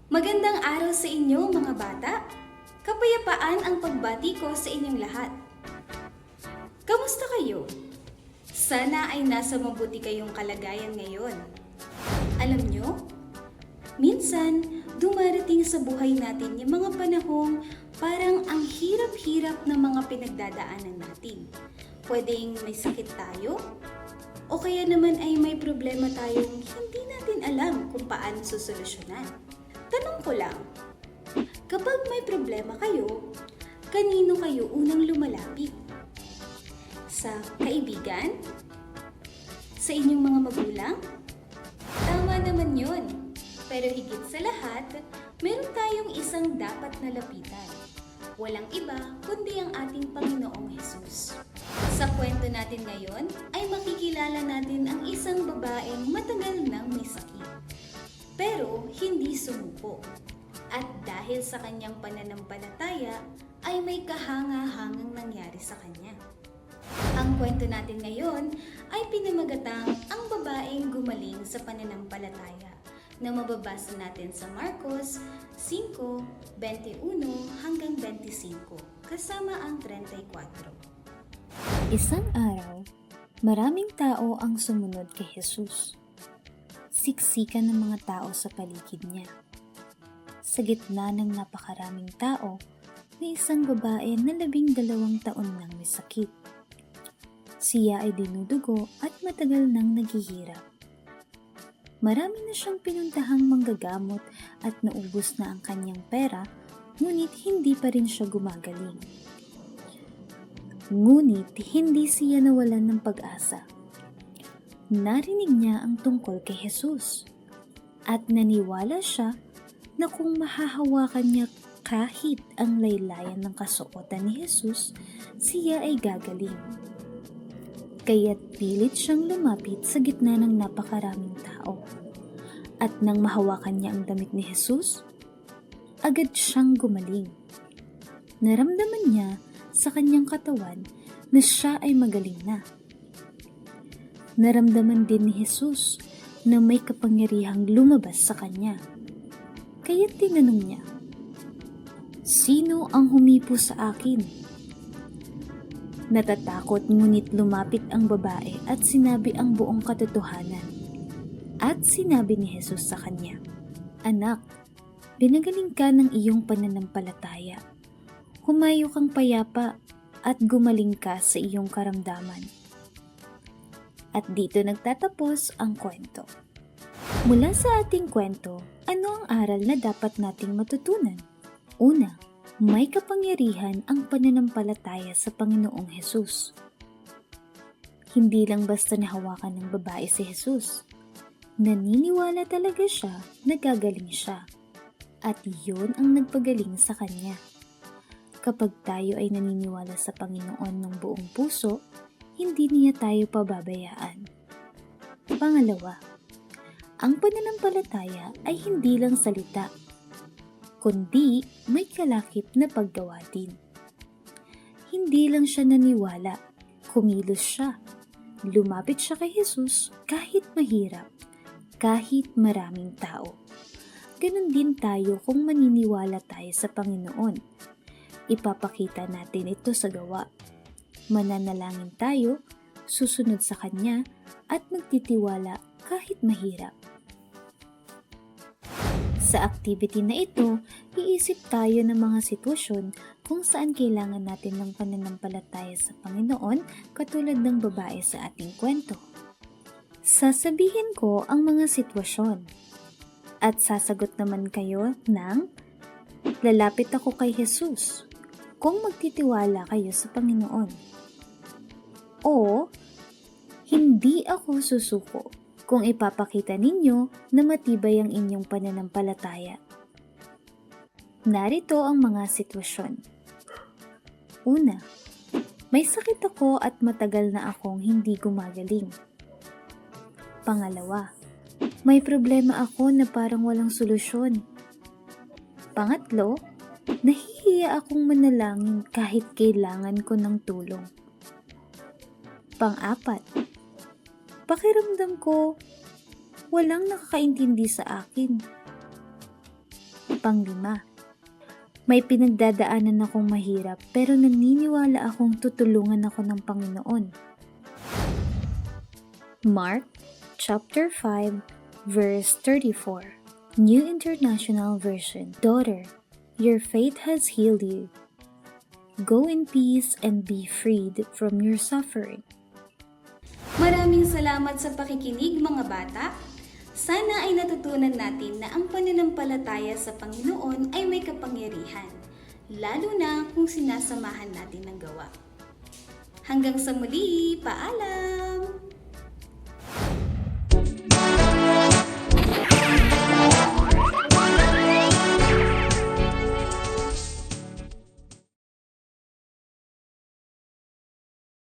Magandang araw sa inyo mga bata. Kapayapaan ang pagbati ko sa inyong lahat. Kamusta kayo? Sana ay nasa mabuti kayong kalagayan ngayon. Alam nyo, minsan dumarating sa buhay natin yung mga panahong parang ang hirap-hirap ng mga pinagdadaanan natin. Pwedeng may sakit tayo, o kaya naman ay may problema tayong hindi natin alam kung paano susolusyonan. Tanong ko lang, kapag may problema kayo, kanino kayo unang lumalapit? Sa kaibigan? Sa inyong mga magulang? Tama naman yun. Pero higit sa lahat, meron tayong isang dapat na lapitan. Walang iba kundi ang ating Panginoong Hesus. Sa kwento natin ngayon ay makikilala natin ang isang babaeng matagal nang may sakit. Pero hindi sumuko. At dahil sa kanyang pananampalataya, ay may kahanga-hangang nangyari sa kanya. Ang kwento natin ngayon ay pinamagatang ang babaeng gumaling sa pananampalataya na mababasa natin sa Marcos 5:21 hanggang 25 kasama ang 34. Isang araw, maraming tao ang sumunod kay Jesus. Siksikan ng mga tao sa paligid niya. Sa gitna ng napakaraming tao, may isang babae na 12 taon nang may sakit. Siya ay dinudugo at matagal nang naghihirap. Marami na siyang pinuntahang manggagamot at naubos na ang kanyang pera, ngunit hindi pa rin siya gumagaling. Ngunit hindi siya nawalan ng pag-asa. Narinig niya ang tungkol kay Jesus at naniwala siya na kung mahahawakan niya kahit ang laylayan ng kasuotan ni Jesus, siya ay gagaling. Kaya't pilit siyang lumapit sa gitna ng napakaraming tao. At nang mahawakan niya ang damit ni Jesus, agad siyang gumaling. Naramdaman niya sa kanyang katawan na siya ay magaling na. Naramdaman din ni Jesus na may kapangyarihang lumabas sa kanya. Kaya tinanong niya, "Sino ang humipo sa akin?" Natatakot ngunit lumapit ang babae at sinabi ang buong katotohanan. At sinabi ni Jesus sa kanya, "Anak, binagaling ka ng iyong pananampalataya. Humayo kang payapa at gumaling ka sa iyong karamdaman." At dito nagtatapos ang kwento. Mula sa ating kwento, ano ang aral na dapat nating matutunan? Una, may kapangyarihan ang pananampalataya sa Panginoong Hesus. Hindi lang basta nahawakan ng babae si Jesus. Naniniwala talaga siya na gagaling siya. At iyon ang nagpagaling sa kanya. Kapag tayo ay naniniwala sa Panginoon ng buong puso, hindi niya tayo pababayaan. Pangalawa, ang pananampalataya ay hindi lang salita, kundi may kalakip na paggawa din. Hindi lang siya naniwala, kumilos siya. Lumapit siya kay Jesus kahit mahirap, kahit maraming tao. Ganon din tayo kung maniniwala tayo sa Panginoon. Ipapakita natin ito sa gawa. Mananalangin tayo, susunod sa Kanya, at magtitiwala kahit mahirap. Sa activity na ito, iisip tayo ng mga sitwasyon kung saan kailangan natin ng pananampalataya sa Panginoon katulad ng babae sa ating kwento. Sasabihin ko ang mga sitwasyon at sasagot naman kayo ng lalapit ako kay Jesus kung magtitiwala kayo sa Panginoon. O hindi ako susuko kung ipapakita ninyo na matibay ang inyong pananampalataya. Narito ang mga sitwasyon. Una, may sakit ako at matagal na akong hindi gumagaling. Pangalawa, may problema ako na parang walang solusyon. Pangatlo, nahihiya akong manalangin kahit kailangan ko ng tulong. Pang-apat, pakiramdam ko walang nakakaintindi sa akin. Panglima, may pinagdadaanan akong mahirap pero naniniwala akong tutulungan ako ng Panginoon. Mark chapter 5 verse 34. New International Version. Daughter, your faith has healed you. Go in peace and be freed from your suffering. Maraming salamat sa pakikinig mga bata. Sana ay natutunan natin na ang pananampalataya sa Panginoon ay may kapangyarihan, lalo na kung sinasamahan natin ng gawa. Hanggang sa muli, paalam!